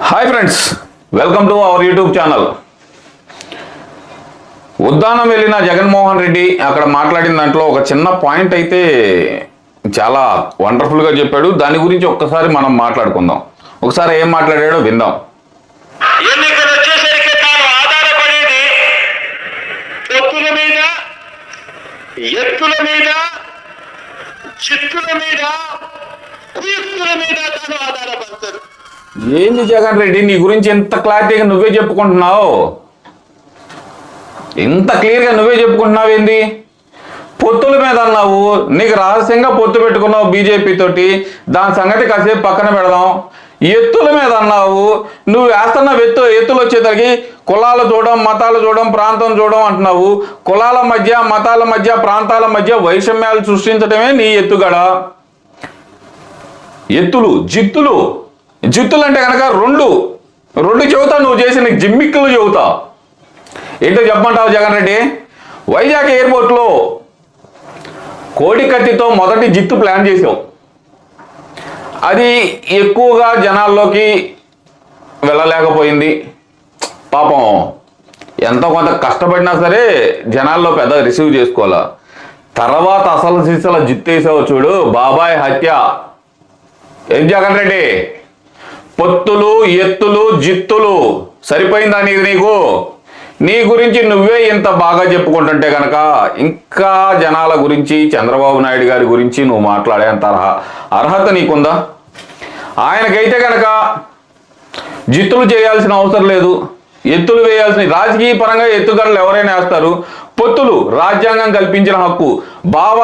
Hi friends, welcome to our YouTube channel. Uddanam వెళ్ళిన జగన్మోహన్ రెడ్డి అక్కడ మాట్లాడిన దాంట్లో ఒక చిన్న పాయింట్ అయితే చాలా వండర్ఫుల్గా చెప్పాడు. దాని గురించి ఒక్కసారి మనం మాట్లాడుకుందాం. ఒకసారి ఏం మాట్లాడాడో విందాం. ఎన్నికలు వచ్చేసరికి తాను ఆధారపడేది పొత్తుల మీద, ఎత్తుల మీద, చిత్తుల మీద, కుయుక్తుల మీద తాను ఆధారపడతాడు. ఏంది జగన్ రెడ్డి, నీ గురించి ఎంత క్లారిటీగా నువ్వే చెప్పుకుంటున్నావు, ఇంత క్లియర్గా నువ్వే చెప్పుకుంటున్నావు. ఏంది పొత్తుల మీద అన్నావు, నీకు రహస్యంగా పొత్తు పెట్టుకున్నావు బీజేపీ తోటి, దాని సంగతి కాసేపు పక్కన పెడదాం. ఎత్తుల మీద అన్నావు, నువ్వు వేస్తున్న ఎత్తులు వచ్చేసరికి కులాలు చూడడం, మతాలు చూడడం, ప్రాంతం చూడడం అంటున్నావు. కులాల మధ్య, మతాల మధ్య, ప్రాంతాల మధ్య వైషమ్యాలు సృష్టించడమే నీ ఎత్తుగడ. ఎత్తులు జిత్తులు అంటే కనుక రెండు చెబుతా, నువ్వు చేసిన జిమ్మిక్కులు చెబుతా. ఏంటో చెప్పమంటావు జగన్ రెడ్డి? వైజాగ్ ఎయిర్పోర్ట్లో కోడి కత్తితో మొదటి జిత్తు ప్లాన్ చేసావు. అది ఎక్కువగా జనాల్లోకి వెళ్ళలేకపోయింది. పాపం ఎంతో కొంత కష్టపడినా సరే జనాల్లో పెద్ద రిసీవ్ చేసుకోవాలా. తర్వాత అసలు సిసల జిత్తేసావు చూడు, బాబాయ్ హత్య. ఏం జగన్ రెడ్డి, పొత్తులు, ఎత్తులు, జిత్తులు సరిపోయిందా నీకు? నీ గురించి నువ్వే ఇంత బాగా చెప్పుకుంటుంటే కనుక ఇంకా జనాల గురించి, చంద్రబాబు నాయుడు గారి గురించి నువ్వు మాట్లాడేంత అర్హత నీకుందా? ఆయనకైతే కనుక జిత్తులు చేయాల్సిన అవసరం లేదు, ఎత్తులు వేయాల్సిన. రాజకీయ పరంగా ఎత్తుగడలు ఎవరైనా వేస్తారు. పొత్తులు రాజ్యాంగం కల్పించిన హక్కు. భావ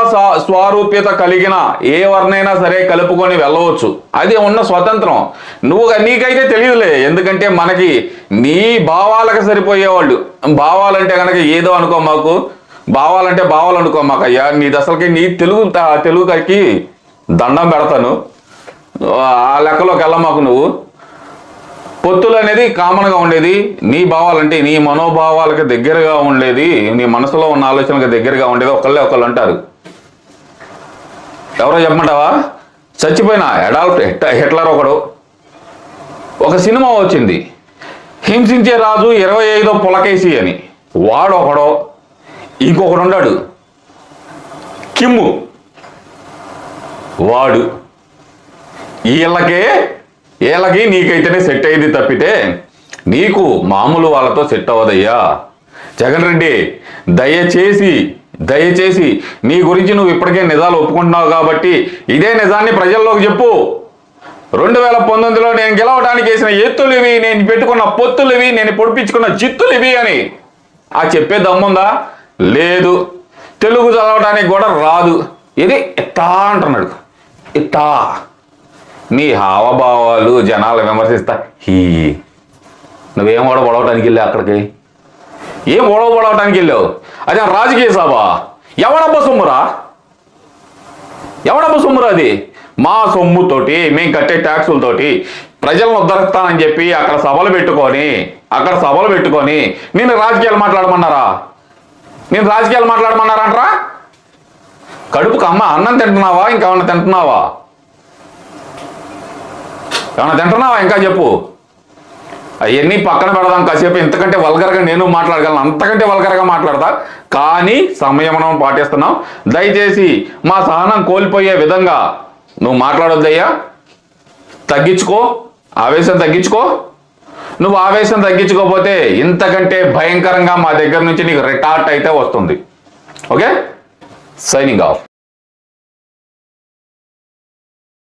స్వారూప్యత కలిగిన ఎవరినైనా సరే కలుపుకొని వెళ్ళవచ్చు, అది ఉన్న స్వతంత్రం. నీకైతే తెలియదులే, ఎందుకంటే మనకి నీ భావాలకు సరిపోయేవాళ్ళు. భావాలంటే కనుక ఏదో అనుకో మాకు, భావాలంటే భావాలు అనుకో మాకు. అయ్యా నీది అసలుకి నీ తెలుగుకి దండం పెడతాను, ఆ లెక్కలోకి వెళ్ళమాకు. నువ్వు పొత్తులు అనేది కామన్గా ఉండేది, నీ భావాలంటే నీ మనోభావాలకు దగ్గరగా ఉండేది, నీ మనసులో ఉన్న ఆలోచనలకు దగ్గరగా ఉండేది ఒకళ్ళు అంటారు. ఎవరో చెప్పమంటావా? చచ్చిపోయిన అడాల్ఫ్ హిట్లర్ ఒకడు. ఒక సినిమా వచ్చింది, హింసించే రాజు 25వ పులకేసి అని. వాడు ఒకడో, ఇంకొకడు ఉన్నాడు కిమ్ము. వాడు వీళ్ళకి నీకైతేనే సెట్ అయ్యింది తప్పితే నీకు మామూలు వాళ్ళతో సెట్ అవ్వదయ్యా. జగన్ రెడ్డి, దయచేసి నీ గురించి నువ్వు ఇప్పటికే నిజాలు ఒప్పుకుంటున్నావు కాబట్టి ఇదే నిజాన్ని ప్రజల్లోకి చెప్పు. 2019లో నేను గెలవడానికి వేసిన ఎత్తులు ఇవి, నేను పెట్టుకున్న పొత్తులు ఇవి, నేను పొడిపించుకున్న జిత్తులు ఇవి అని ఆ చెప్పే దమ్ముందా? లేదు. తెలుగు చదవడానికి కూడా రాదు. ఇది ఇట్టా అంటున్నాడు, ఇట్టా. నీ హావభావాలు జనాలు విమర్శిస్తా. నువ్వేం ఓడబడవటానికి వెళ్ళావు అక్కడికి? ఏం ఓడబడవటానికి వెళ్ళావు? అదే రాజకీయ సభ. ఎవడబ్బ సొమ్మురా అది? మా సొమ్ముతోటి, మేము కట్టే ట్యాక్సులతోటి ప్రజలను ఉద్ధరిస్తానని చెప్పి అక్కడ సభలు పెట్టుకొని నేను రాజకీయాలు మాట్లాడమన్నారంటరా? కడుపుకు అన్నం తింటున్నావా? ఇంకేమన్నా తింటున్నావా? ఇంకా చెప్పు. అవన్నీ పక్కన పెడదాం కాసేపు. ఇంతకంటే వల్గర్గా నేను మాట్లాడగలను, అంతకంటే వల్గర్గా మాట్లాడతా. కానీ సంయమనం పాటిస్తున్నాం. దయచేసి మా సహనం కోల్పోయే విధంగా నువ్వు మాట్లాడొద్దయ్యా. తగ్గించుకో, ఆవేశం తగ్గించుకో. నువ్వు ఆవేశం తగ్గించుకోకపోతే ఇంతకంటే భయంకరంగా మా దగ్గర నుంచి నీకు రిటార్ట్ అయితే వస్తుంది. Okay, signing off.